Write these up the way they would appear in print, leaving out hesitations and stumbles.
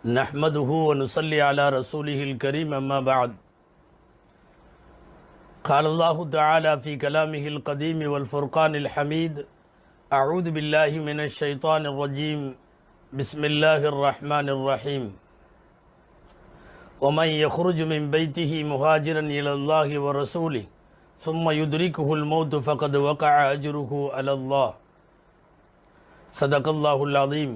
نحمده ونصلي على رسوله الكريم أما بعد قال الله تعالى في كلامه القديم والفرقان الحميد أعوذ بالله من الشيطان الرجيم بسم الله الرحمن الرحيم ومن يخرج من بيته مهاجرا إلى الله ورسوله ثم يدركه الموت فقد وقع أجره على الله صدق الله العظيم.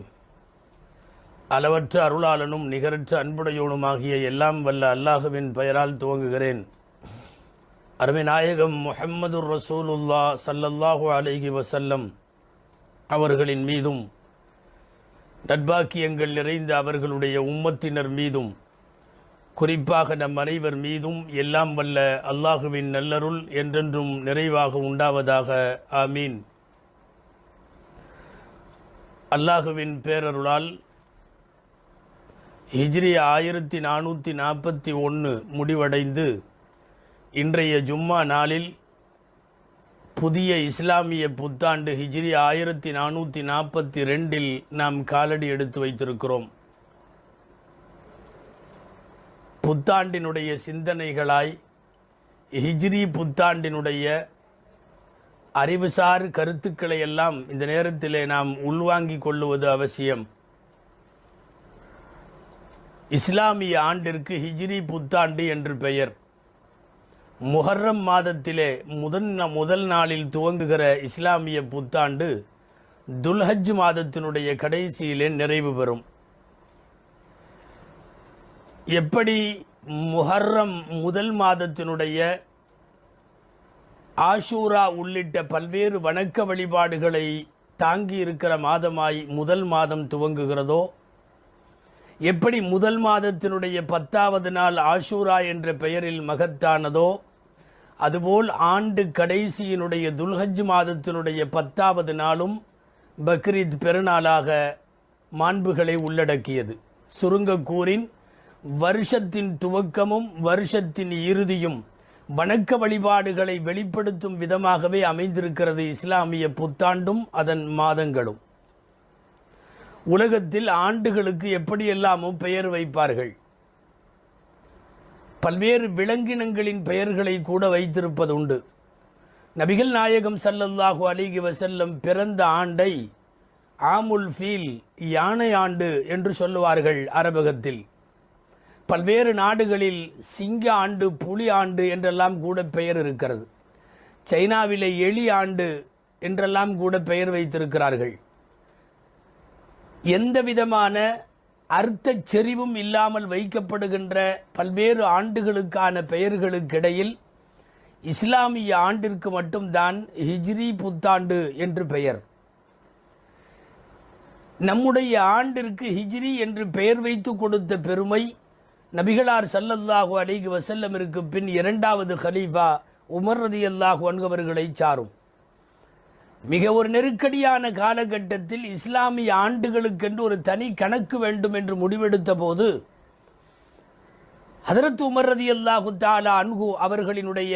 அளவற்ற அருளாளனும் நிகரற்ற அன்புடையோனுமாகிய எல்லாம் வல்ல அல்லாஹுவின் பெயரால் துவங்குகிறேன். அருமை நாயகம் முஹம்மது ரசூலுல்லா ஸல்லல்லாஹு அலைஹி வஸல்லம் அவர்களின் மீதும் நற்பாக்கியங்கள் நிறைந்த அவர்களுடைய உம்மத்தினர் மீதும் குறிப்பாக நம் அனைவர் மீதும் எல்லாம் வல்ல அல்லாஹுவின் நல்லருள் என்றென்றும் நிறைவாக உண்டாவதாக. ஆமீன். அல்லாஹுவின் பேரருளால் ஹிஜ்ரி 1441 முடிவடைந்து இன்றைய ஜும்மா நாளில் புதிய இஸ்லாமிய புத்தாண்டு ஹிஜ்ரி 1442 நாம் காலடி எடுத்து வைத்திருக்கிறோம். புத்தாண்டினுடைய சிந்தனைகளாய் ஹிஜ்ரி புத்தாண்டினுடைய அறிவுசார் கருத்துக்களை எல்லாம் இந்த நேரத்திலே நாம் உள்வாங்கிக் கொள்ளுவது அவசியம். இஸ்லாமிய ஆண்டிற்கு ஹிஜ்ரி புத்தாண்டு என்று பெயர். முஹர்ரம் மாதத்திலே முதல் நாளில் துவங்குகிற இஸ்லாமிய புத்தாண்டு துல்ஹஜ் மாதத்தினுடைய கடைசியிலே நிறைவு பெறும். எப்படி முஹர்ரம் முதல் மாதத்தினுடைய ஆஷூரா உள்ளிட்ட பல்வேறு வணக்க வழிபாடுகளை தாங்கி இருக்கிற மாதமாய் முதல் மாதம் துவங்குகிறதோ, எப்படி முதல் மாதத்தினுடைய 10வது நாள் ஆஷூரா என்ற பெயரில் மகத்தானதோ, அதுபோல் ஆண்டு கடைசியினுடைய துல்ஹஜ் மாதத்தினுடைய 10வது நாளும் பக்ரீத் பெருநாளாக மாண்புகளை உள்ளடக்கியது. சுருங்க கூறின் வருஷத்தின் துவக்கமும் வருஷத்தின் இறுதியும் வணக்க வழிபாடுகளை வெளிப்படுத்தும் விதமாகவே அமைந்திருக்கிறது இஸ்லாமிய புத்தாண்டும் அதன் மாதங்களும். உலகத்தில் ஆண்டுகளுக்கு எப்படியெல்லாமோ பெயர் வைப்பார்கள். பல்வேறு விலங்கினங்களின் பெயர்களை கூட வைத்திருப்பதுண்டு. நபிகள் நாயகம் ஸல்லல்லாஹு அலைஹி வஸல்லம் பிறந்த ஆண்டை ஆமுல் ஃபீல், யானை ஆண்டு என்று சொல்லுவார்கள் அரபகத்தில். பல்வேறு நாடுகளில் சிங்க ஆண்டு, புலி ஆண்டு என்றெல்லாம் கூட பெயர் இருக்கிறது. சைனாவிலே எலி ஆண்டு என்றெல்லாம் கூட பெயர் வைத்திருக்கிறார்கள். எந்த விதமான அர்த்த செறிவும் இல்லாமல் வைக்கப்படுகின்ற பல்வேறு ஆண்டுகளுக்கான பெயர்களுக்கிடையில் இஸ்லாமிய ஆண்டிற்கு மட்டும்தான் ஹிஜ்ரி புத்தாண்டு என்று பெயர். நம்முடைய ஆண்டிற்கு ஹிஜ்ரி என்று பெயர் வைத்து கொடுத்த பெருமை நபிகளார் ஸல்லல்லாஹு அலைஹி வஸல்லமிற்கு பின் 2வது கலீஃபா உமர் ரலியல்லாஹு அன்ஹு அவர்களை சாரும். மிக ஒரு நெருக்கடியான காலகட்டத்தில் இஸ்லாமிய ஆண்டுகளுக்கென்று ஒரு தனி கணக்கு வேண்டும் என்று முடிவெடுத்த போது ஹதரத் உமர் ரலியல்லாஹு தஆலா அன்ஹு அவர்களினுடைய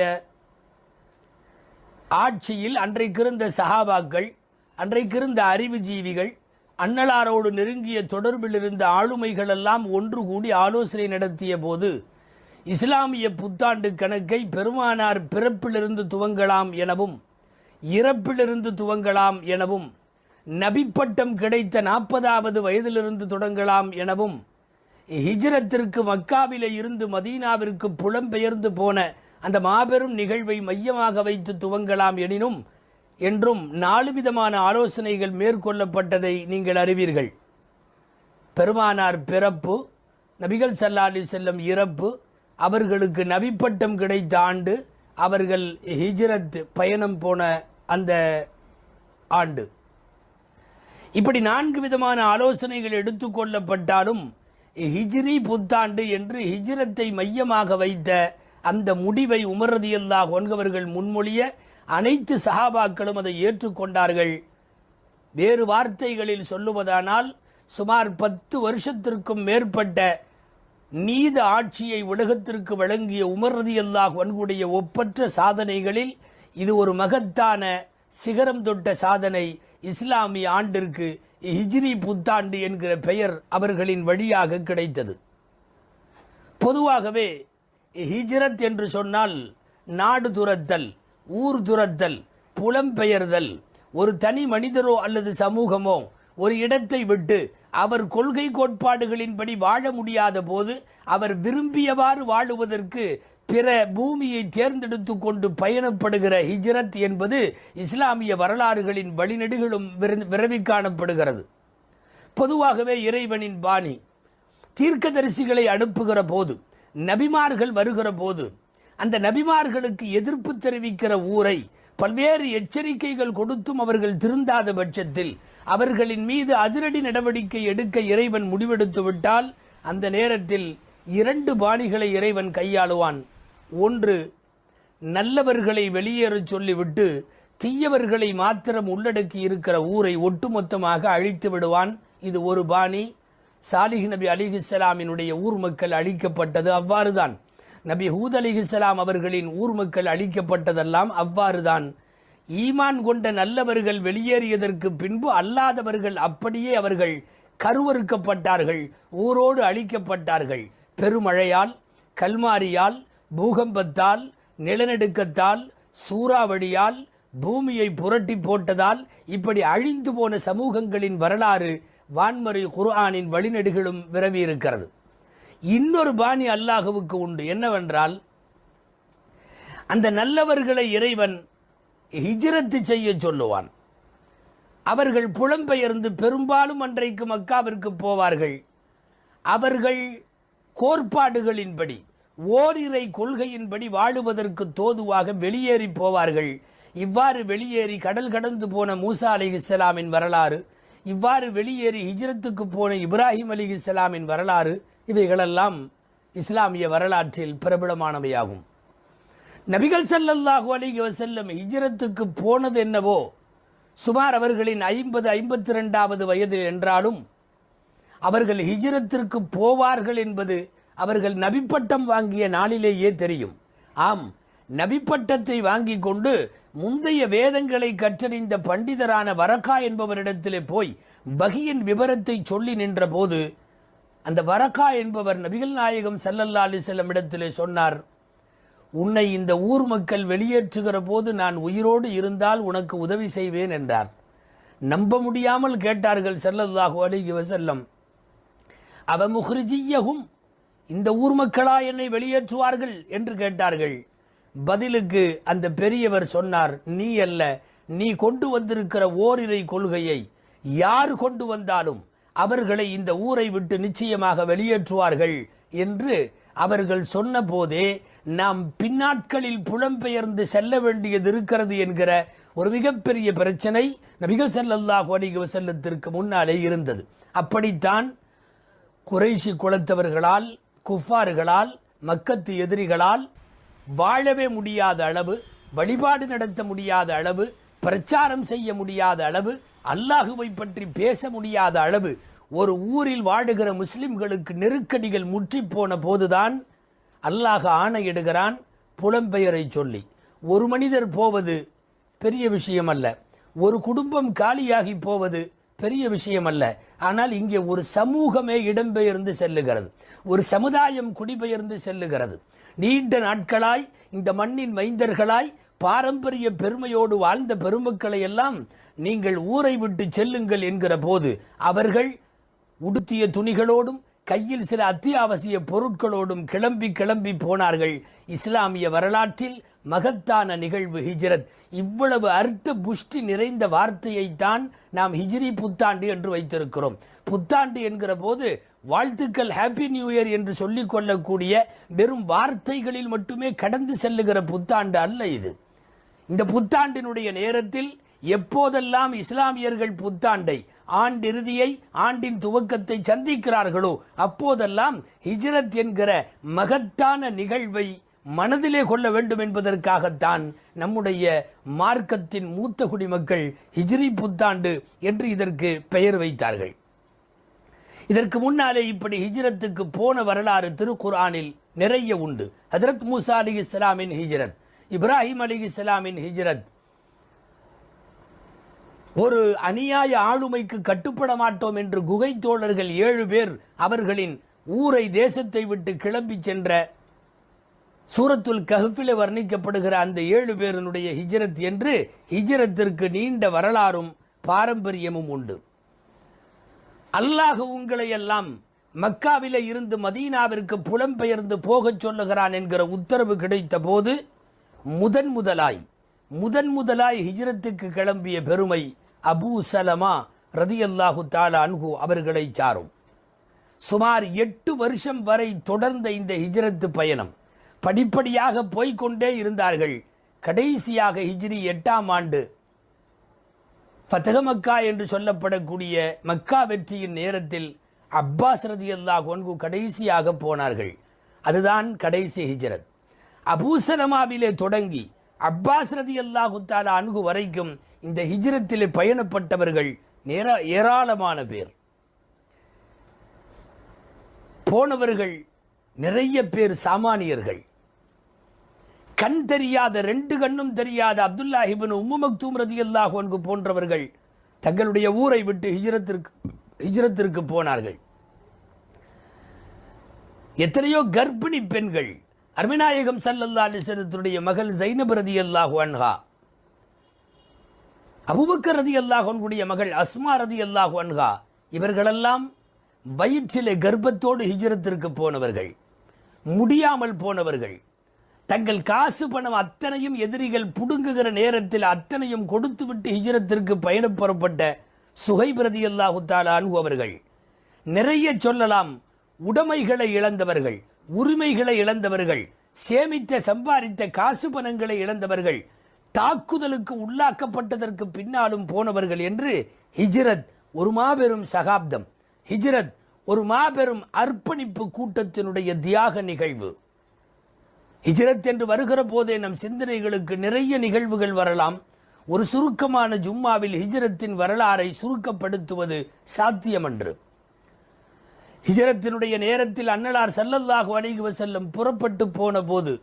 ஆட்சியில் அன்றைக்கிருந்த சஹாபாக்கள், அன்றைக்கிருந்த அறிவுஜீவிகள், அன்னலாரோடு நெருங்கிய தொடர்பில் இருந்த ஆளுமைகள் எல்லாம் ஒன்று கூடி ஆலோசனை நடத்திய போது இஸ்லாமிய புத்தாண்டு கணக்கை பெருமானார் பிறப்பிலிருந்து துவங்கலாம் எனவும் இறப்பிலிருந்து துவங்கலாம் எனவும், நபிப்பட்டம் கிடைத்த 40வது வயதிலிருந்து தொடங்கலாம் எனவும், ஹிஜ்ரத்திற்கு மக்காவிலே இருந்து மதீனாவிற்கு புலம்பெயர்ந்து போன அந்த மாபெரும் நிகழ்வை மையமாக வைத்து துவங்கலாம் எனினும் என்றும் 4 விதமான ஆலோசனைகள் மேற்கொள்ளப்பட்டதை நீங்கள் அறிவீர்கள். பெருமானார் பிறப்பு, நபிகள் ஸல்லல்லாஹு அலைஹி வஸல்லம் இறப்பு, அவர்களுக்கு நபிப்பட்டம் கிடைத்த ஆண்டு, அவர்கள் ஹிஜ்ரத் பயணம் போன அந்த ஆண்டு. இப்படி 4 விதமான ஆலோசனைகள் எடுத்துக்கொள்ளப்பட்டாலும் ஹிஜ்ரி புத்தாண்டு என்று ஹிஜ்ரத்தை மையமாக வைத்த அந்த முடிவை உமர் ரலியல்லாஹு அன்ஹு அவர்கள் முன்மொழிய அனைத்து சஹாபாக்களும் அதை ஏற்றுக்கொண்டார்கள். வேறு வார்த்தைகளில் சொல்லுவதானால் சுமார் 10 வருஷத்திற்கும் மேற்பட்ட நீத ஆட்சியை உலகத்திற்கு வழங்கிய உமர் ரலியல்லாஹு அன்ஹுடைய ஒப்பற்ற சாதனைகளில் இது ஒரு மகத்தான சிகரம் தொட்ட சாதனை. இஸ்லாமிய ஆண்டிற்கு ஹிஜ்ரி புத்தாண்டு என்கிற பெயர் அவர்களின் வழியாக கிடைத்தது. பொதுவாகவே ஹிஜ்ரத் என்று சொன்னால் நாடு துரத்தல், ஊர் துரத்தல், புலம்பெயர்தல். ஒரு தனி மனிதரோ அல்லது சமூகமோ ஒரு இடத்தை விட்டு அவர் கொள்கை கோட்பாடுகளின்படி வாழ முடியாத போது அவர் விரும்பியவாறு வாழுவதற்கு பிற பூமியை தேர்ந்தெடுத்து கொண்டு பயணப்படுகிற ஹிஜ்ரத் என்பது இஸ்லாமிய வரலாறுகளின் வழிநெடுகளும் விரவி காணப்படுகிறது. பொதுவாகவே இறைவனின் பாணி தீர்க்கதரிசிகளை அனுப்புகிற போது, நபிமார்கள் வருகிற போது, அந்த நபிமார்களுக்கு எதிர்ப்பு தெரிவிக்கிற ஊரை பல்வேறு எச்சரிக்கைகள் கொடுத்தும் அவர்கள் திருந்தாத பட்சத்தில் அவர்களின் மீது அதிரடி நடவடிக்கை எடுக்க இறைவன் முடிவெடுத்து விட்டால் அந்த நேரத்தில் 2 பாணிகளை இறைவன் கையாளுவான். ஒன்று, நல்லவர்களை வெளியேறச் சொல்லிவிட்டு தீயவர்களை மாத்திரம் உள்ளடக்கி இருக்கிற ஊரை ஒட்டுமொத்தமாக அழித்து விடுவான். இது ஒரு பாணி. சாலிஹ் நபி அலிஹிஸ்ஸலாமினுடைய ஊர் மக்கள் அழிக்கப்பட்டது அவ்வாறுதான். நபி ஹூத் அலிஹிஸ்ஸலாம் அவர்களின் ஊர் மக்கள் அழிக்கப்பட்டதெல்லாம் அவ்வாறுதான். ஈமான் கொண்ட நல்லவர்கள் வெளியேறியதற்கு பின்பு அல்லாதவர்கள் அப்படியே அவர்கள் கருவறுக்கப்பட்டார்கள், ஊரோடு அழிக்கப்பட்டார்கள். பெருமழையால், கல்மாரியால், பூகம்பத்தால், நிலநடுக்கத்தால், சூறாவளியால், பூமியை புரட்டி போட்டதால் இப்படி அழிந்து போன சமூகங்களின் வரலாறு வான்மறை குர்ஆனின் வழிநெடுகளும் விரவி இருக்கிறது. இன்னொரு பாணி அல்லாஹுவுக்கு உண்டு. என்னவென்றால், அந்த நல்லவர்களை இறைவன் ஹிஜ்ரத்து செய்ய சொல்லுவான். அவர்கள் புலம்பெயர்ந்து பெரும்பாலும் அன்றைக்கு மக்காவிற்கு போவார்கள். அவர்கள் கோட்பாடுகளின்படி, ஓரிரை கொள்கையின்படி வாழுவதற்கு தோதுவாக வெளியேறி போவார்கள். இவ்வாறு வெளியேறி கடல் கடந்து போன மூசா அலைஹிஸ்ஸலாமின் வரலாறு, இவ்வாறு வெளியேறி ஹிஜ்ரத்துக்கு போன இப்ராஹிம் அலைஹிஸ்ஸலாமின் வரலாறு, இவைகளெல்லாம் இஸ்லாமிய வரலாற்றில் பிரபலமானவையாகும். நபிகள் ஸல்லல்லாஹு அலைஹி வஸல்லம் ஹிஜ்ரத்துக்கு போனது என்னவோ சுமார் அவர்களின் 50-52வது வயதில் என்றாலும் அவர்கள் ஹிஜ்ரத்திற்கு போவார்கள் என்பது அவர்கள் நபிப்பட்டம் வாங்கிய நாளிலேயே தெரியும். ஆம், நபிப்பட்டத்தை வாங்கி கொண்டு முந்தைய வேதங்களை கற்றறிந்த பண்டிதரான வரக்கா என்பவரிடத்திலே போய் வஹியின் விவரத்தை சொல்லி நின்ற போது அந்த வரக்கா என்பவர் நபிகள் நாயகம் ஸல்லல்லாஹு அலைஹி வஸல்லம் இடத்திலே சொன்னார், உன்னை இந்த ஊர் மக்கள் வெளியேற்றுகிற போது நான் உயிரோடு இருந்தால் உனக்கு உதவி செய்வேன் என்றார். நம்ப முடியாமல் கேட்டார்கள் ஸல்லல்லாஹு அலைஹி வஸல்லம், அவ முஹ்ரிஜியஹும், இந்த ஊர் மக்களா என்னை வெளியேற்றுவார்கள் என்று கேட்டார்கள். பதிலுக்கு அந்த பெரியவர் சொன்னார், நீ அல்ல, நீ கொண்டு வந்திருக்கிற ஓரிரை கொள்கையை யார் கொண்டு வந்தாலும் அவர்களை இந்த ஊரை விட்டு நிச்சயமாக வெளியேற்றுவார்கள் என்று அவர்கள் சொன்ன போதே நாம் பின்னாட்களில் புலம்பெயர்ந்து செல்ல வேண்டியது இருக்கிறது என்கிற ஒரு மிகப்பெரிய பிரச்சனை நபிகள் ஸல்லல்லாஹு அலைஹி வஸல்லத்திற்கு முன்னாலே இருந்தது. அப்படித்தான் குறைஷி குலத்தவர்களால், குஃபார்களால், மக்கத்து எதிரிகளால் வாழவே முடியாத அளவு, வழிபாடு நடத்த முடியாத அளவு, பிரச்சாரம் செய்ய முடியாத அளவு, அல்லாஹுவை பற்றி பேச முடியாத அளவு ஒரு ஊரில் வாழுகிற முஸ்லிம்களுக்கு நெருக்கடிகள் முற்றி போன போதுதான் அல்லாஹ் ஆணையிடுகிறான் புலம்பெயரை சொல்லி. ஒரு மனிதர் போவது பெரிய விஷயம் அல்ல, ஒரு குடும்பம் காலியாகி போவது பெரிய விஷயம் அல்ல. ஆனால் இங்கே ஒரு சமூகமே இடம்பெயர்ந்து செல்லுகிறது, ஒரு சமுதாயம் குடிபெயர்ந்து செல்லுகிறது. நீண்ட நாட்களாய் இந்த மண்ணின் மைந்தர்களாய் பாரம்பரிய பெருமையோடு வாழ்ந்த பெருமக்களை எல்லாம் நீங்கள் ஊரை விட்டு செல்லுங்கள் என்கிற போது அவர்கள் உடுத்திய துணிகளோடும் கையில் சில அத்தியாவசிய பொருட்களோடும் கிளம்பி போனார்கள். இஸ்லாமிய வரலாற்றில் மகத்தான நிகழ்வு ஹிஜ்ரத். இவ்வளவு அர்த்த புஷ்டி நிறைந்த வார்த்தையைத்தான் நாம் ஹிஜ்ரி புத்தாண்டு என்று வைத்திருக்கிறோம். புத்தாண்டு என்கிற போது வாழ்த்துக்கள், ஹாப்பி நியூ இயர் என்று சொல்லிக் கொள்ளக்கூடிய வெறும் வார்த்தைகளில் மட்டுமே கடந்து செல்லுகிற புத்தாண்டு அல்ல இது. இந்த புத்தாண்டினுடைய நேரத்தில் எப்போதெல்லாம் இஸ்லாமியர்கள் புத்தாண்டை, ஆண்டிறுதியை, ஆண்டின் துவக்கத்தை சந்திக்கிறார்களோ அப்போதெல்லாம் ஹிஜ்ரத் என்கிற மகத்தான நிகழ்வை மனதிலே கொள்ள வேண்டும் என்பதற்காகத்தான் நம்முடைய மார்க்கத்தின் மூத்த குடிமக்கள் ஹிஜ்ரி புத்தாண்டு என்று இதற்கு பெயர் வைத்தார்கள். இதற்கு முன்னாலே இப்படி ஹிஜ்ரத்துக்கு போன வரலாறு திருக்குர்ஆனில் நிறைய உண்டு. ஹஜ்ரத் மூசா அலைஹிஸ்ஸலாமின் ஹிஜ்ரத், இப்ராஹிம் அலைஹிஸ்ஸலாமின் ஹிஜ்ரத், ஒரு அநியாய ஆளுமைக்கு கட்டுப்பட மாட்டோம் என்று குகை தோழர்கள் 7 பேர் அவர்களின் ஊரை தேசத்தை விட்டு கிளம்பி சென்ற சூரத்துல் கஹ்ஃபிலே வர்ணிக்கப்படுகிற அந்த 7 பேருடைய ஹிஜ்ரத் என்று ஹிஜ்ரத்திற்கு நீண்ட வரலாறும் பாரம்பரியமும் உண்டு. அல்லாஹ் உங்களை எல்லாம் மக்காவிலே இருந்து மதீனாவிற்கு புலம்பெயர்ந்து போகச் சொல்லுகிறான் என்கிற உத்தரவு கிடைத்த போது முதன் முதலாய் ஹிஜ்ரத்துக்கு கிளம்பிய பெருமை அபூ சலமா ரதியல்லாஹு தஆலா அன்ஹு அவர்களை சாரும். சுமார் 8 வருஷம் வரை தொடர்ந்த இந்த ஹிஜ்ரத்து பயணம் படிப்படியாக போய்கொண்டே இருந்தார்கள். கடைசியாக ஹிஜ்ரி 8ஆம் ஆண்டு ஃபத்ஹ மக்கா என்று சொல்லப்படக்கூடிய மக்கா வெற்றியின் நேரத்தில் அப்பாஸ் ரதியல்லாஹு அன்ஹு கடைசியாக போனார்கள். அதுதான் கடைசி ஹிஜ்ரத். அபூ சலமாவிலே தொடங்கி அப்பாஸ் ரதியல்லாஹு தஆலா அன்ஹு வரைக்கும் இந்த ஹிஜ்ரத்திலே பயணப்பட்டவர்கள் ஏராளமான பேர். போனவர்கள் நிறைய பேர் சாமானியர்கள். கண் தெரியாத 2 கண்ணும் தெரியாத அப்துல்லா இப்னு உம்மு மக்தூம் ரதியல்லாஹு அன்ஹு போன்றவர்கள் தங்களுடைய ஊரை விட்டு ஹிஜ்ரத்திற்கு போனார்கள். எத்தனையோ கர்ப்பிணி பெண்கள், அருமைநாயகம் ஸல்லல்லாஹு அலைஹி வஸல்லத்துடைய மகள் ஸைனப் ரதியல்லாஹு அன்ஹா, அபூபக்கர் ரதியல்லாஹு அன்ஹுடைய மகள் அஸ்மா ரதியல்லாஹு அன்ஹா, இவர்களெல்லாம் வயிற்றிலே கர்ப்பத்தோடு ஹிஜ்ரத்திற்கு போனவர்கள், முடியாமல் போனவர்கள். தங்கள் காசு பணம் அத்தனையும் எதிரிகள் புடுங்குகிற நேரத்தில் அத்தனையும் கொடுத்துவிட்டு ஹிஜ்ரத்திற்கு பயணம் புறப்பட்ட சுஹைப் ரதியல்லாஹு தஆலா அன்ஹு அவர்கள். நிறைய சொல்லலாம். உடைமைகளை இழந்தவர்கள், உரிமைகளை இழந்தவர்கள், சேமித்த சம்பாதித்த காசு பணங்களை இழந்தவர்கள், தாக்குதலுக்கு உள்ளாக்கப்பட்டதற்கு பின்னாலும் போனவர்கள் என்று ஹிஜ்ரத் ஒரு மாபெரும் சகாப்தம், ஹிஜ்ரத் ஒரு மாபெரும் அர்ப்பணிப்பு கூட்டத்தினுடைய தியாக நிகழ்வு. ஹிஜ்ரத் என்று வருகிற போதே நம் சிந்தனைகளுக்கு நிறைய நிகழ்வுகள் வரலாம். ஒரு சுருக்கமான ஜும்மாவில் ஹிஜ்ரத்தின் வரலாறை சுருக்கப்படுத்துவது சாத்தியமன்று. ஹிஜ்ரத்தினுடைய நேரத்தில் அன்னலார் ஸல்லல்லாஹு அலைஹி வஸல்லம் புறப்பட்டு போன போது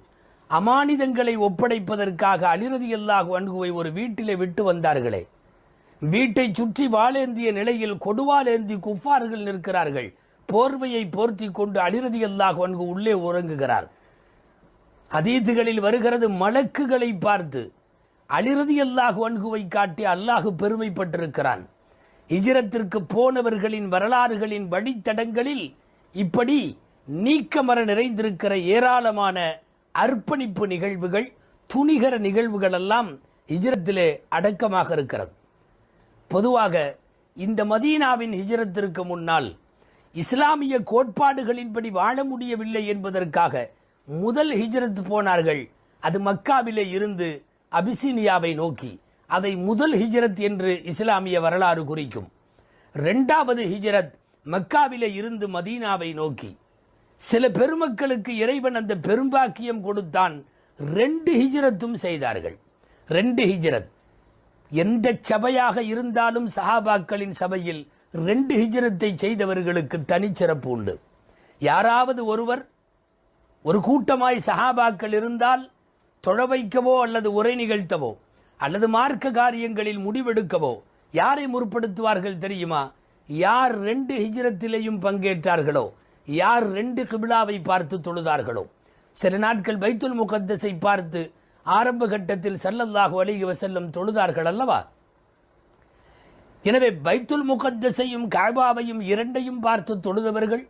அமானிதங்களை ஒப்படைப்பதற்காக அலி ரலியல்லாஹு அன்ஹுவை ஒரு வீட்டிலே விட்டு வந்தார்களே, வீட்டை சுற்றி வாளேந்திய நிலையில் கொடுவாலேந்தி குஃபார்கள் நிற்கிறார்கள். போர்வையை போர்த்தி கொண்டு அலி ரலியல்லாஹு அன்ஹு உள்ளே உறங்குகிறார். ஹதீதுகளில் வருகிறது, மலக்குகளை பார்த்து அலி ரலியல்லாஹு அன்ஹுவை காட்டி அல்லாஹ் பெருமைப்பட்டிருக்கிறான். ஹிஜ்ரத்திற்கு போனவர்களின் வரலாறுகளின் வழித்தடங்களில் இப்படி நீக்கமர நிறைந்திருக்கிற ஏராளமான அர்ப்பணிப்பு நிகழ்வுகள், துணிகர நிகழ்வுகள் எல்லாம் ஹிஜ்ரத்திலே அடக்கமாக இருக்கிறது. பொதுவாக இந்த மதீனாவின் ஹிஜ்ரத்திற்கு முன்னால் இஸ்லாமிய கோட்பாடுகளின்படி வாழ முடியவில்லை என்பதற்காக முதல் ஹிஜ்ரத் போனார்கள். அது மக்காவிலே இருந்து அபிசீனியாவை நோக்கி. அதை முதல் ஹிஜ்ரத் என்று இஸ்லாமிய வரலாறு குறிக்கும். 2வது ஹிஜ்ரத் மக்காவிலே இருந்து மதீனாவை நோக்கி. சில பெருமக்களுக்கு இறைவன் அந்த பெரும்பாக்கியம் கொடுத்தான். 2 ஹிஜ்ரத்தும் செய்தார்கள். 2 ஹிஜ்ரத். எந்த சபையாக இருந்தாலும் சஹாபாக்களின் சபையில் 2 ஹிஜ்ரத்தை செய்தவர்களுக்கு தனிச்சிறப்பு உண்டு. யாராவது ஒருவர் ஒரு கூட்டமாய் சஹாபாக்கள் இருந்தால் தொழ வைக்கவோ அல்லது உரை நிகழ்த்தவோ அல்லது மார்க்க காரியங்களில் முடிவெடுக்கவோ யாரை முற்படுத்துவார்கள் தெரியுமா? யார் 2 ஹிஜ்ரத்திலேயும் பங்கேற்றார்களோ, யார் 2 கிபிலாவை பார்த்து தொழுதார்களோ. சில நாட்கள் பைத்துல் முகத்தஸை பார்த்து ஆரம்ப கட்டத்தில் ஸல்லல்லாஹு அலைஹி வஸல்லம் தொழுதார்கள் அல்லவா? எனவே பைத்துல் முகத்தஸையும் கஅபாவையும் 2ஐயும் பார்த்து தொழுதவர்கள்,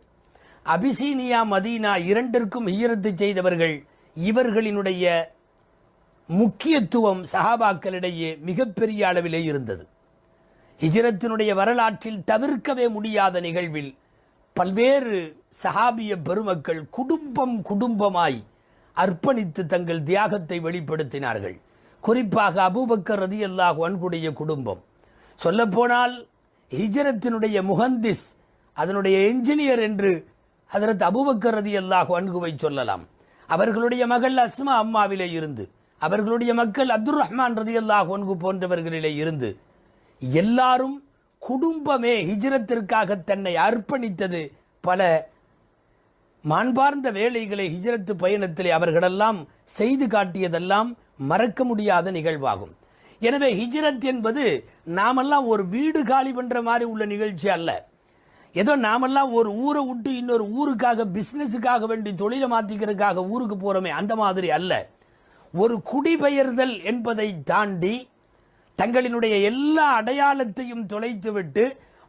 அபிசீனியா மதீனா 2ற்கும் ஹிஜ்ரத் செய்தவர்கள். இவர்களினுடைய முக்கியத்துவம் சஹாபாக்களிடையே மிகப்பெரிய அளவிலே இருந்தது. ஹிஜ்ரத்தினுடைய வரலாற்றில் தவிர்க்கவே முடியாத நிகழ்வில் பல்வேறு சஹாபிய பெருமக்கள் குடும்பமாய் அர்ப்பணித்து தங்கள் தியாகத்தை வெளிப்படுத்தினார்கள். குறிப்பாக அபூபக்கர் ரலியல்லாஹு அன்ஹுடைய குடும்பம். சொல்லப்போனால் ஹிஜ்ரத்தினுடைய முஹந்திஸ், அதனுடைய என்ஜினியர் என்று ஹஜ்ரத் அபூபக்கர் ரலியல்லாஹு அன்ஹுவை சொல்லலாம். அவர்களுடைய மகள் அஸ்மா அம்மாவிலே இருந்து, அவர்களுடைய மக்கள் அப்துர் ரஹ்மான் ரலியல்லாஹு அன்ஹு போன்றவர்களிலே இருந்து எல்லாரும் குடும்பமே ஹிஜ்ரத்திற்காக தன்னை அர்ப்பணித்தது. பல மாண்பார்ந்த வேலைகளை ஹிஜ்ரத்து பயணத்திலே அவர்களெல்லாம் செய்து காட்டியதெல்லாம் மறக்க முடியாத நிகழ்வாகும். எனவே ஹிஜ்ரத் என்பது நாமெல்லாம் ஒரு வீடு காலி பண்ற மாதிரி உள்ள நிகழ்ச்சி அல்ல. ஏதோ நாமெல்லாம் ஒரு ஊரை விட்டு இன்னொரு ஊருக்காக பிசினஸுக்காக வேண்டி தொழிலை மாத்திக்கிறதுக்காக ஊருக்கு போறோமே அந்த மாதிரி அல்ல. ஒரு குடிபெயர்தல் என்பதை தாண்டி தங்களினுடைய எல்லா அடையாளத்தையும் தொலைத்துவிட்டு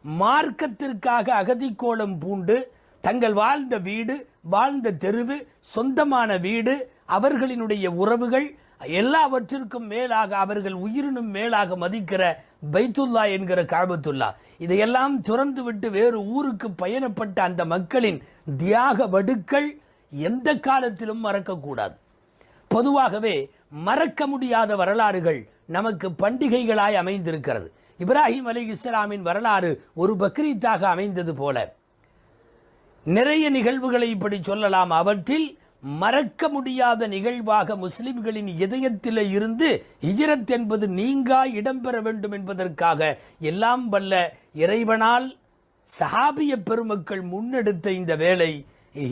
மார்க்கத்திற்காக அகதிக்கோலம் பூண்டு தங்கள் வாழ்ந்த வீடு, வாழ்ந்த தெருவு, சொந்தமான வீடு, அவர்களினுடைய உறவுகள் எல்லாவற்றிற்கும் மேலாக அவர்கள் உயிரினும் மேலாக மதிக்கிற பைத்துல்லா என்கிற காபத்துல்லா, இதையெல்லாம் துறந்து விட்டு வேறு ஊருக்கு பயணப்பட்ட அந்த மக்களின் தியாக வடுக்கள் எந்த காலத்திலும் மறக்கக்கூடாது. பொதுவாகவே மறக்க முடியாத வரலாறுகள் நமக்கு பண்டிகைகளாய் அமைந்திருக்கிறது. இப்ராஹிம் அலைஹிஸ்ஸலாமின் வரலாறு ஒரு பக்ரீத்தாக அமைந்தது போல நிறைய நிகழ்வுகளை இப்படி சொல்லலாம். அவற்றில் மறக்க முடியாத நிகழ்வாக முஸ்லிம்களின் இதயத்தில் இருந்து ஹிஜ்ரத் என்பது நீங்கா இடம்பெற வேண்டும் என்பதற்காக எல்லாம் வல்ல இறைவனால் சஹாபிய பெருமக்கள் முன்னெடுத்த இந்த வேலை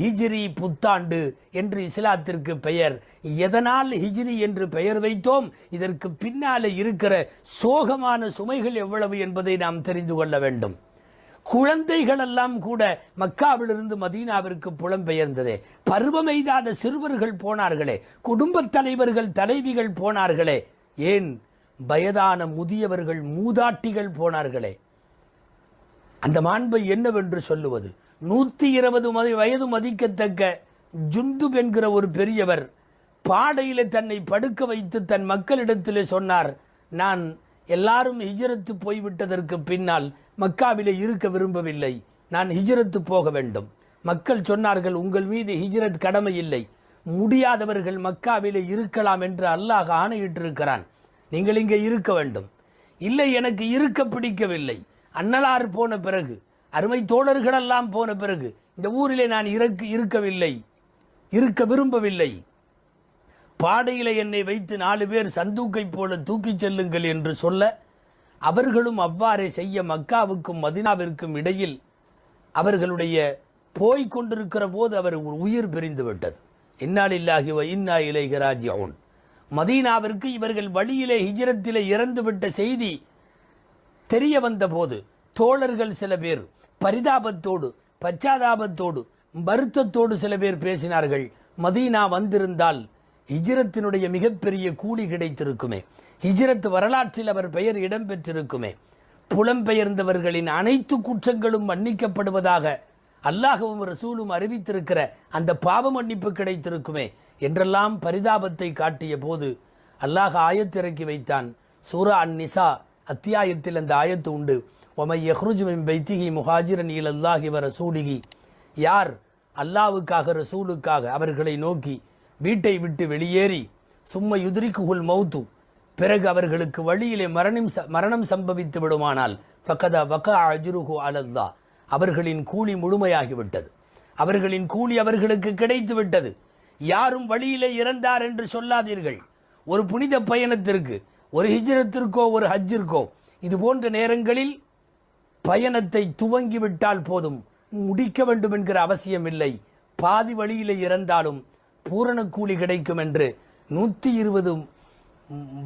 ஹிஜ்ரி புத்தாண்டு என்று இஸ்லாத்திற்கு பெயர். எதனால் ஹிஜ்ரி என்று பெயர் வைத்தோம்? இதற்கு பின்னாலே இருக்கிற சோகமான சுமைகள் எவ்வளவு என்பதை நாம் தெரிந்து கொள்ள வேண்டும். குழந்தைகள் எல்லாம் கூட மக்காவிலிருந்து மதீனாவிற்கு புலம்பெயர்ந்ததே, பருவமெய்தாத சிறுவர்கள் போனார்களே, குடும்பத் தலைவர்கள் தலைவிகள் போனார்களே, ஏன் வயதான முதியவர்கள் மூதாட்டிகள் போனார்களே. அந்த மாண்பை என்னவென்று சொல்லுவது? 120 வயது மதிக்கத்தக்க ஜுந்துப் என்கிற ஒரு பெரியவர் பாடையில தன்னை படுக்க வைத்து தன் மக்களிடத்திலே சொன்னார், நான் எல்லாரும் ஹிஜ்ரத்து போய்விட்டதற்கு பின்னால் மக்காவிலே இருக்க விரும்பவில்லை, நான் ஹிஜ்ரத்து போக வேண்டும். மக்கள் சொன்னார்கள், உங்கள் மீது ஹிஜ்ரத் கடமை இல்லை, முடியாதவர்கள் மக்காவிலே இருக்கலாம் என்று அல்லாஹ் ஆணையிட்டிருக்கிறான், நீங்கள் இங்கே இருக்க வேண்டும். இல்லை, எனக்கு இருக்க பிடிக்கவில்லை, அன்னலார் போன பிறகு, அருமை தோழர்களெல்லாம் போன பிறகு இந்த ஊரிலே நான் இருக்கவில்லை, இருக்க விரும்பவில்லை. பாடையில என்னை வைத்து 4 பேர் சந்தூக்கை போல தூக்கிச் செல்லுங்கள் என்று சொல்ல அவர்களும் அவ்வாறே செய்ய மக்காவுக்கும் மதீனாவிற்கும் இடையில் அவர்களுடைய போய்க் கொண்டிருக்கிற போது அவர் உயிர் பிரிந்து விட்டது. இன்னா லில்லாஹி வ இன்னா இலைஹி ராஜிஊன். மதீனாவிற்கு இவர்கள் வழியிலே ஹிஜ்ரத்திலே இறந்துவிட்ட செய்தி தெரிய வந்த போது தோழர்கள் சில பேர் பரிதாபத்தோடு பச்சாதாபத்தோடு வருத்தத்தோடு சில பேர் பேசினார்கள், மதீனா வந்திருந்தால் ஹிஜ்ரத்தினுடைய மிகப்பெரிய கூலி கிடைத்திருக்குமே, ஹிஜ்ரத் வரலாற்றில் அவர் பெயர் இடம்பெற்றிருக்குமே, புலம்பெயர்ந்தவர்களின் அனைத்து குற்றங்களும் மன்னிக்கப்படுவதாக அல்லாஹ்வும் ரசூலும் அறிவித்திருக்கிற அந்த பாவ மன்னிப்பு கிடைத்திருக்குமே என்றெல்லாம் பரிதாபத்தை காட்டிய போது அல்லாஹ் ஆயத்திறக்கி வைத்தான். சூரா அன்-நிசா அத்தியாயத்தில் அந்த ஆயத்து உண்டு. ஒமை யஹ்ருஜு மின் பைத்திஹி முஹாஜிரன் இலல்லாஹி வ ரசூலிஹி. யார் அல்லாஹ்வுக்காக ரசூலுக்காக அவர்களை நோக்கி வீட்டை விட்டு வெளியேறி சும்ம யுத்ரிக்குஹுல் மௌத்து, பிறகு அவர்களுக்கு வழியிலே மரணம் சம்பவித்து விடுமானால் ஃபகத வகா அஜ்ருஹு அலல்லாஹ், அவர்களின் கூலி முழுமையாகிவிட்டது, அவர்களின் கூலி அவர்களுக்கு கிடைத்து விட்டது. யாரும் வழியிலே இறந்தார் என்று சொல்லாதீர்கள். ஒரு புனித பயணத்திற்கு, ஒரு ஹிஜ்ரத்திற்கோ ஒரு ஹஜ்ஜிற்கோ இது போன்ற நேரங்களில் பயணத்தை துவங்கிவிட்டால் போதும், முடிக்க வேண்டும் என்கிற அவசியம் இல்லை. பாதி வழியிலே இறந்தாலும் பூரண கூலி கிடைக்கும் என்று 120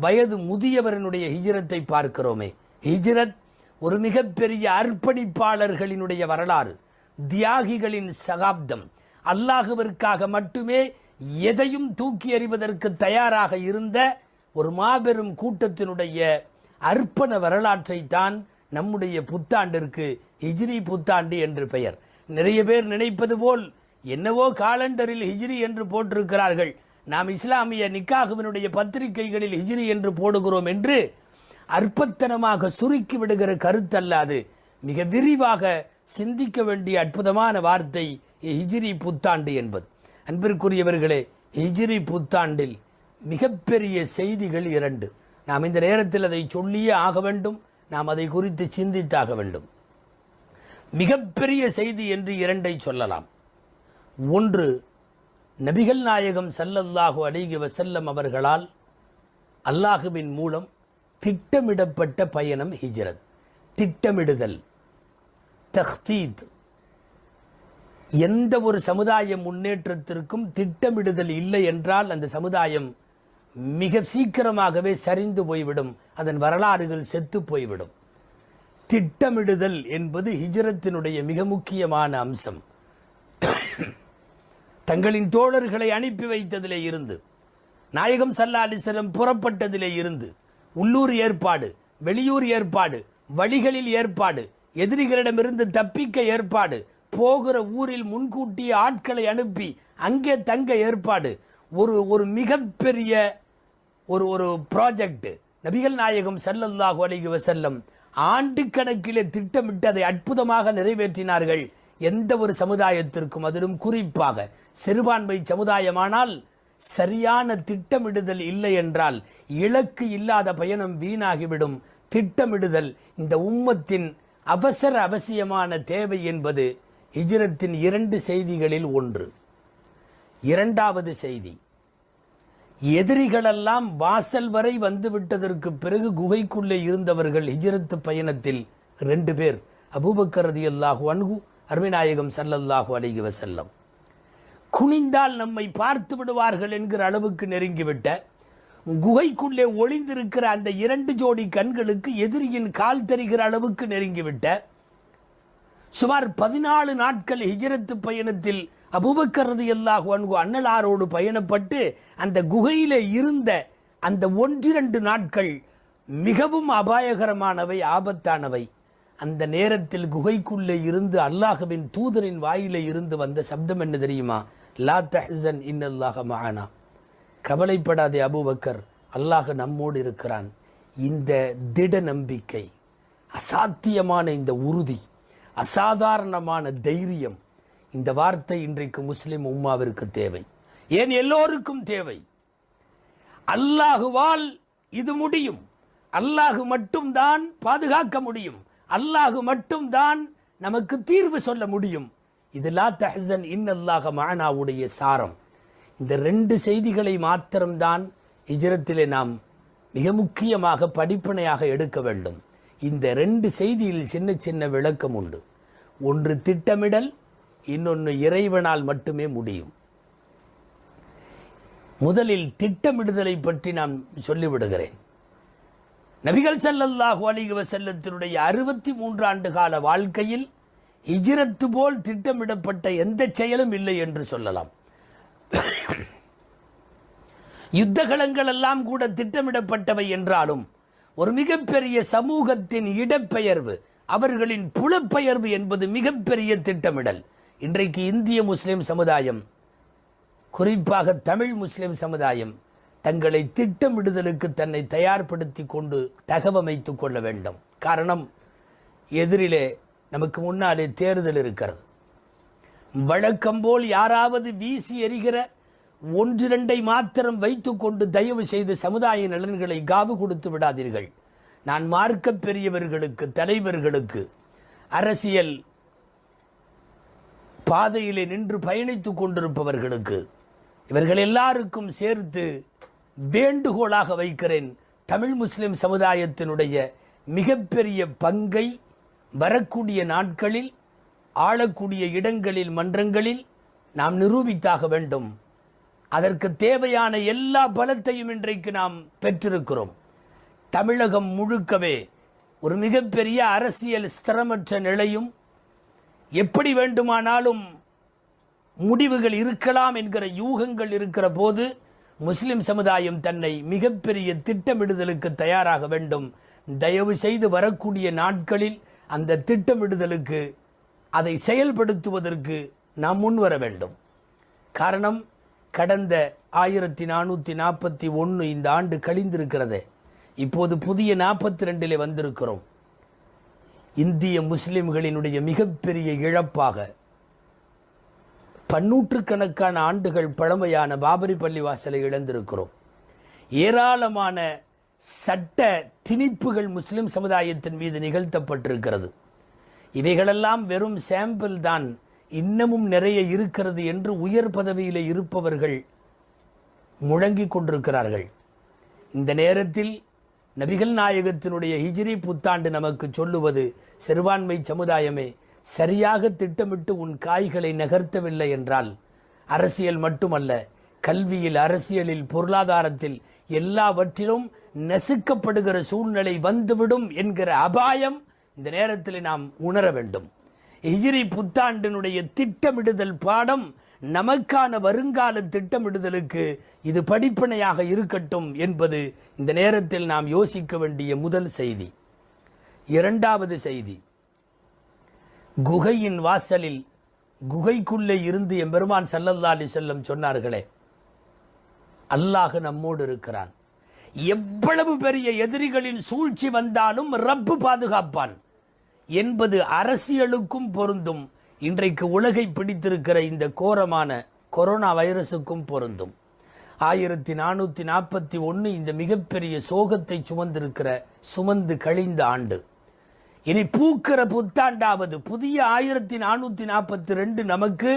வயது முதியவரனுடைய ஹிஜ்ரத்தை பார்க்கிறோமே. ஹிஜ்ரத் ஒரு மிகப்பெரிய அர்ப்பணிப்பாளர்களினுடைய வரலாறு, தியாகிகளின் சகாப்தம். அல்லாஹ்விற்காக மட்டுமே எதையும் தூக்கி எறிவதற்கு தயாராக இருந்த ஒரு மாபெரும் கூட்டத்தினுடைய அர்ப்பண வரலாற்றை தான் நம்முடைய புத்தாண்டிற்கு ஹிஜ்ரி புத்தாண்டு என்று பெயர். நிறைய பேர் நினைப்பது போல் என்னவோ காலண்டரில் ஹிஜ்ரி என்று போட்டிருக்கிறார்கள், நாம் இஸ்லாமிய நிக்காஹ்வினுடைய பத்திரிகைகளில் ஹிஜ்ரி என்று போடுகிறோம் என்று அற்பத்தனமாக சுருக்கி விடுகிற கருத்தல்லாது மிக விரிவாக சிந்திக்க வேண்டிய அற்புதமான வார்த்தை ஹிஜ்ரி புத்தாண்டு என்பது. அன்பிற்குரியவர்களே, ஹிஜ்ரி புத்தாண்டில் மிகப்பெரிய செய்திகள் 2. நாம் இந்த நேரத்தில் அதை சொல்லியே ஆக வேண்டும், நாம் அதை குறித்து சிந்தித்தாக வேண்டும். மிகப்பெரிய செய்தி என்று 2ஐ சொல்லலாம். ஒன்று, நபிகள் நாயகம் ஸல்லல்லாஹு அலைஹி வஸல்லம் அவர்களால் அல்லாஹுவின் மூலம் திட்டமிடப்பட்ட பயணம் ஹிஜ்ரத். திட்டமிடுதல், தக்தீத். எந்த ஒரு சமுதாய முன்னேற்றத்திற்கும் திட்டமிடுதல் இல்லை என்றால் அந்த சமுதாயம் மிக சீக்கிரமாகவே சரிந்து போய்விடும், அதன் வரலாறுகள் செத்து போய்விடும். திட்டமிடுதல் என்பது ஹிஜ்ரத்தினுடைய மிக முக்கியமான அம்சம். தங்களின் தோழர்களை அனுப்பி வைத்ததிலே இருந்து, நாயகம் ஸல்லல்லாஹு அலைஹி வஸல்லம் புறப்பட்டதிலே இருந்து, உள்ளூர் ஏற்பாடு, வெளியூர் ஏற்பாடு, வழிகளில் ஏற்பாடு, எதிரிகளிடமிருந்து தப்பிக்க ஏற்பாடு, போகிற ஊரில் முன்கூட்டிய ஆட்களை அனுப்பி அங்கே தங்க ஏற்பாடு, ஒரு மிகப்பெரிய ஒரு ப்ராஜெக்ட். நபிகள் நாயகம் ஸல்லல்லாஹு அலைஹி வஸல்லம் ஆண்டு கணக்கிலே திட்டமிட்டு அதை அற்புதமாக நிறைவேற்றினார்கள். எந்த ஒரு சமுதாயத்திற்கும், அதிலும் குறிப்பாக சிறுபான்மை சமுதாயமானால் சரியான திட்டமிடுதல் இல்லை என்றால் இலக்கு இல்லாத பயணம் வீணாகிவிடும். திட்டமிடுதல் இந்த உம்மத்தின் அவசியமான தேவை என்பது ஹிஜ்ரத்தின் 2 செய்திகளில் ஒன்று. இரண்டாவது செய்தி, எதிரிகளெல்லாம் வாசல் வரை வந்துவிட்டதற்கு பிறகு குகைக்குள்ளே இருந்தவர்கள் ஹிஜ்ரத் பயணத்தில் 2 பேர், அபூபக்கர் ரலியல்லாஹு அன்ஹு, அருமைநாயகம் ஸல்லல்லாஹு அலைஹி வஸல்லம். குனிந்தால் நம்மை பார்த்து விடுவார்கள் என்கிற அளவுக்கு நெருங்கிவிட்ட, குகைக்குள்ளே ஒளிந்திருக்கிற அந்த 2 ஜோடி கண்களுக்கு எதிரியின் கால் தெரிகிற அளவுக்கு நெருங்கிவிட்ட, சுமார் 14 நாட்கள் ஹிஜ்ரத் பயணத்தில் அபூபக்கர் ரலியல்லாஹு அன்ஹு அன்னலாரோடு பயணப்பட்டு அந்த குகையிலே இருந்த அந்த 1-2 நாட்கள் மிகவும் அபாயகரமானவை, ஆபத்தானவை. அந்த நேரத்தில் குகைக்குள்ளே இருந்து அல்லாஹ்வின் தூதரின் வாயிலே இருந்து வந்த சப்தம் என்ன தெரியுமா? லா தஹ்சன் இன்னல்லாஹ மஅனா. கவலைப்படாதே அபூபக்கர், அல்லாஹ் நம்மோடு இருக்கிறான். இந்த திட நம்பிக்கை, அசாத்தியமான இந்த உறுதி, அசாதாரணமான தைரியம், இந்த வார்த்தை இன்றைக்கு முஸ்லிம் உம்மாவிற்கு தேவை. ஏன் எல்லோருக்கும் தேவை. அல்லாஹுவால் இது முடியும். அல்லாஹ் மட்டும்தான் பாதுகாக்க முடியும். அல்லாஹ் மட்டும்தான் நமக்கு தீர்வு சொல்ல முடியும். இது லா தஹ்சன் இன்னல்லாஹ மஅனாவுடைய சாரம். இந்த 2 செய்திகளை மாத்திரம்தான் ஹிஜ்ரத்திலே நாம் மிக முக்கியமாக படிப்பினையாக எடுக்க வேண்டும். இந்த 2 செய்தியில் சின்ன சின்ன விளக்கம் உண்டு. ஒன்று திட்டமிடல், இன்னொன்று இறைவனால் மட்டுமே முடியும். முதலில் திட்டமிடுதலை பற்றி நான் சொல்லிவிடுகிறேன். நபிகள் ஸல்லல்லாஹு அலைஹி வஸல்லத்தினுடைய 63 ஆண்டு கால வாழ்க்கையில் ஹிஜ்ரத் போல் திட்டமிடப்பட்ட எந்த செயலும் இல்லை என்று சொல்லலாம். யுத்தகலங்கள் எல்லாம் கூட திட்டமிடப்பட்டவை என்றாலும் ஒரு மிகப்பெரிய சமூகத்தின் இடப்பெயர்வு, அவர்களின் புலப்பெயர்வு என்பது மிகப்பெரிய திட்டமிடல். இன்றைக்கு இந்திய முஸ்லிம் சமுதாயம், குறிப்பாக தமிழ் முஸ்லிம் சமுதாயம், தங்களை திட்டமிடுதலுக்கு தன்னை தயார்படுத்தி கொண்டு தகவமைத்துக் கொள்ள வேண்டும். காரணம், எதிரிலே நமக்கு முன்னாலே தேர்தல் இருக்கிறது. வழக்கம்போல் யாராவது வீசி எறிகிற 1-2 மாத்திரம் வைத்துக்கொண்டு தயவு செய்து சமுதாய நலன்களை காவு கொடுத்து விடாதீர்கள். நான் மார்க்க பெரியவர்களுக்கு, தலைவர்களுக்கு, அரசியல் பாதையிலே நின்று பயணித்துக் கொண்டிருப்பவர்களுக்கு, இவர்கள் எல்லாருக்கும் சேர்த்து வேண்டுகோளாக வைக்கிறேன். தமிழ் முஸ்லிம் சமுதாயத்தினுடைய மிகப்பெரிய பங்கை வரக்கூடிய நாட்களில் ஆளக்கூடிய இடங்களில், மன்றங்களில் நாம் நிரூபித்தாக வேண்டும். அதற்கு தேவையான எல்லா பலத்தையும் இன்றைக்கு நாம் பெற்றிருக்கிறோம். தமிழகம் முழுக்கவே ஒரு மிகப்பெரிய அரசியல் ஸ்திரமற்ற நிலையும், எப்படி வேண்டுமானாலும் முடிவுகள் இருக்கலாம் என்கிற யூகங்கள் இருக்கிற போது முஸ்லிம் சமுதாயம் தன்னை மிகப்பெரிய திட்டமிடுதலுக்கு தயாராக வேண்டும். தயவு செய்து வரக்கூடிய நாட்களில் அந்த திட்டமிடுதலுக்கு, அதை செயல்படுத்துவதற்கு நாம் முன்வர வேண்டும். காரணம், கடந்த 1441 இந்த ஆண்டு கழிந்திருக்கிறது. இப்போது புதிய 42 வந்திருக்கிறோம். இந்திய முஸ்லிம்களினுடைய மிகப்பெரிய இழப்பாக பன்னூற்றுக்கணக்கான ஆண்டுகள் பழமையான பாபரி பள்ளிவாசலை இழந்திருக்கிறோம். ஏராளமான சட்ட திணிப்புகள் முஸ்லிம் சமுதாயத்தின் மீது நிகழ்த்தப்பட்டிருக்கிறது. இவைகளெல்லாம் வெறும் சாம்பிள் தான், இன்னமும் நிறைய இருக்கிறது என்று உயர் பதவியில் இருப்பவர்கள் முழங்கிக் கொண்டிருக்கிறார்கள். இந்த நேரத்தில் நபிகள் நாயகத்தினுடைய ஹிஜ்ரி புத்தாண்டு நமக்கு சொல்லுவது, சிறுபான்மை சமுதாயமே, சரியாக திட்டமிட்டு உன் காய்களை நகர்த்தவில்லை என்றால் அரசியல் மட்டுமல்ல, கல்வியில், அரசியலில், பொருளாதாரத்தில் எல்லாவற்றிலும் நசுக்கப்படுகிற சூழ்நிலை வந்துவிடும் என்கிற அபாயம் இந்த நேரத்தில் நாம் உணர வேண்டும். ஹிஜ்ரி புத்தாண்டினுடைய திட்டமிடுதல் பாடம் நமக்கான வருங்கால திட்டமிடுதலுக்கு இது படிப்பினையாக இருக்கட்டும் என்பது இந்த நேரத்தில் நாம் யோசிக்க வேண்டிய முதல் செய்தி. இரண்டாவது செய்தி, குகையின் வாசலில் குகைக்குள்ளே இருந்து எம்பெருமான் ஸல்லல்லாஹு அலைஹி வஸல்லம் சொன்னார்களே, அல்லாஹ் நம்மோடு இருக்கிறான். எவ்வளவு பெரிய எதிரிகளின் சூழ்ச்சி வந்தாலும் ரப்பு பாதுகாப்பான் என்பது அரசியலுக்கும் பொருந்தும், இன்றைக்கு உலகை பிடித்திருக்கிற இந்த கோரமான கொரோனா வைரஸுக்கும் பொருந்தும். 1441 இந்த மிகப்பெரிய சோகத்தை சுமந்து கழிந்த ஆண்டு. இனி பூக்கிற புத்தாண்டாவது புதிய 1442 நமக்கு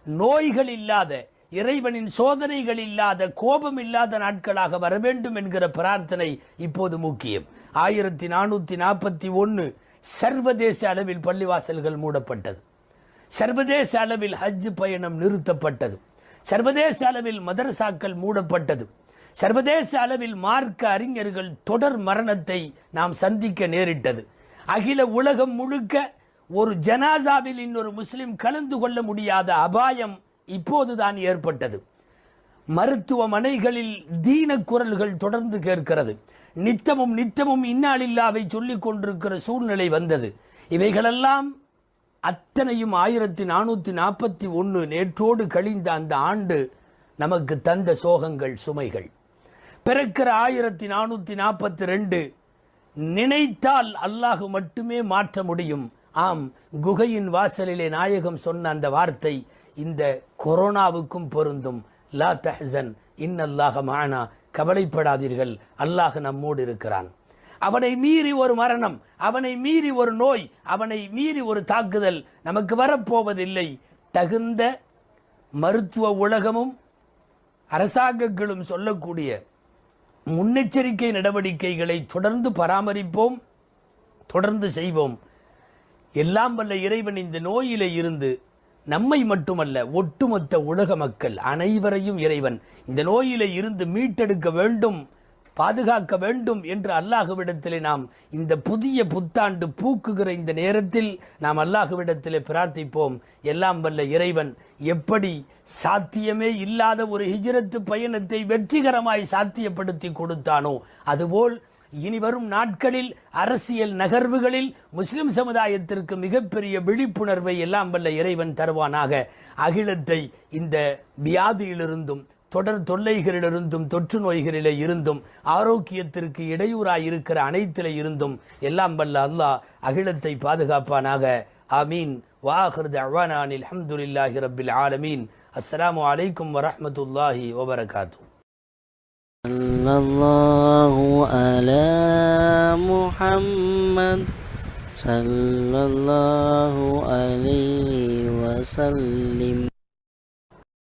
நோய்கள் இல்லாத, இறைவனின் சோதனைகள் இல்லாத, கோபம் இல்லாத நாட்களாக வர வேண்டும் என்கிற பிரார்த்தனை இப்போது முக்கியம். 1441 சர்வதேச அளவில் பள்ளிவாசல்கள் மூடப்பட்டது, சர்வதேச அளவில் ஹஜ் பயணம் நிறுத்தப்பட்டது, சர்வதேச அளவில் மதரசாக்கள் மூடப்பட்டது, சர்வதேச அளவில் மார்க்க அறிஞர்கள் தொடர் மரணத்தை நாம் சந்திக்க நேரிட்டது. அகில உலகம் முழுக்க ஒரு ஜனாசாவில் இன்னொரு முஸ்லிம் கலந்து கொள்ள முடியாத அபாயம் இப்போதுதான் ஏற்பட்டது. மருத்துவமனைகளில் தீன குரல்கள் தொடர்ந்து கேட்கிறது. நித்தமும் இன்னாலில்லாவை சொல்லிக் கொண்டிருக்கிற சூழ்நிலை வந்தது. இவைகளெல்லாம் அத்தனையும் 1441 நேற்றோடு கழிந்த அந்த ஆண்டு நமக்கு தந்த சோகங்கள், சுமைகள். பிறக்கிற 1442 நினைத்தால் அல்லாஹ் மட்டுமே மாற்ற முடியும். ஆம், குகையின் வாசலிலே நாயகம் சொன்ன அந்த வார்த்தை இந்த கொரோனாவுக்கும் பொருந்தும். லா தஹ்சன் இன்னல்லாஹ மஅனா, கவலைப்படாதீர்கள், அல்லாஹ் நம்மோடு இருக்கிறான். அவனை மீறி ஒரு மரணம், அவனை மீறி ஒரு நோய், அவனை மீறி ஒரு தாக்குதல் நமக்கு வரப்போவதில்லை. தகுந்த மருத்துவ உலகமும் அரசாங்கங்களும் சொல்லக்கூடிய முன்னெச்சரிக்கை நடவடிக்கைகளை தொடர்ந்து பராமரிப்போம், தொடர்ந்து செய்வோம். எல்லாம் வல்ல இறைவன் இந்த நோயிலே இருந்து நம்மை மட்டுமல்ல, ஒட்டுமொத்த உலக மக்கள் அனைவரையும் இறைவன் இந்த நோயிலே இருந்து மீட்டெடுக்க வேண்டும், பாதுகாக்க வேண்டும் என்று அல்லாஹ்விடத்திலே நாம் இந்த புதிய புத்தாண்டு பூக்குகிற இந்த நேரத்தில் நாம் அல்லாஹ்விடத்திலே பிரார்த்திப்போம். எல்லாம் வல்ல இறைவன் எப்படி சாத்தியமே இல்லாத ஒரு ஹிஜ்ரத்து பயணத்தை வெற்றிகரமாய் சாத்தியப்படுத்தி கொடுத்தானோ, அதுபோல் இனி வரும் நாட்களில் அரசியல் நகர்வுகளில் முஸ்லிம் சமுதாயத்திற்கு மிகப்பெரிய விழிப்புணர்வை எல்லாம் வல்ல இறைவன் தருவானாக. அகிலத்தை இந்த வியாதியிலிருந்தும், தொடர் தொல்லைகளிலிருந்தும், தொற்று நோய்களிலே இருந்தும், ஆரோக்கியத்திற்கு இடையூறாய் இருக்கிற அனைத்திலே இருந்தும் எல்லாம் வல்ல அல்லாஹ் அகிலத்தை பாதுகாப்பானாக. ஆமீன். வாஹிர் தஅவானா அல்ஹம்துலில்லாஹி ரப்பில் ஆலமீன். அஸ்ஸலாமு அலைக்கும் வரஹ்மத்துல்லாஹி வபரகாத்துஹு. ஸல்லல்லாஹு அலா முஹம்மத் ஸல்லல்லாஹு அலைஹி வஸல்லம்.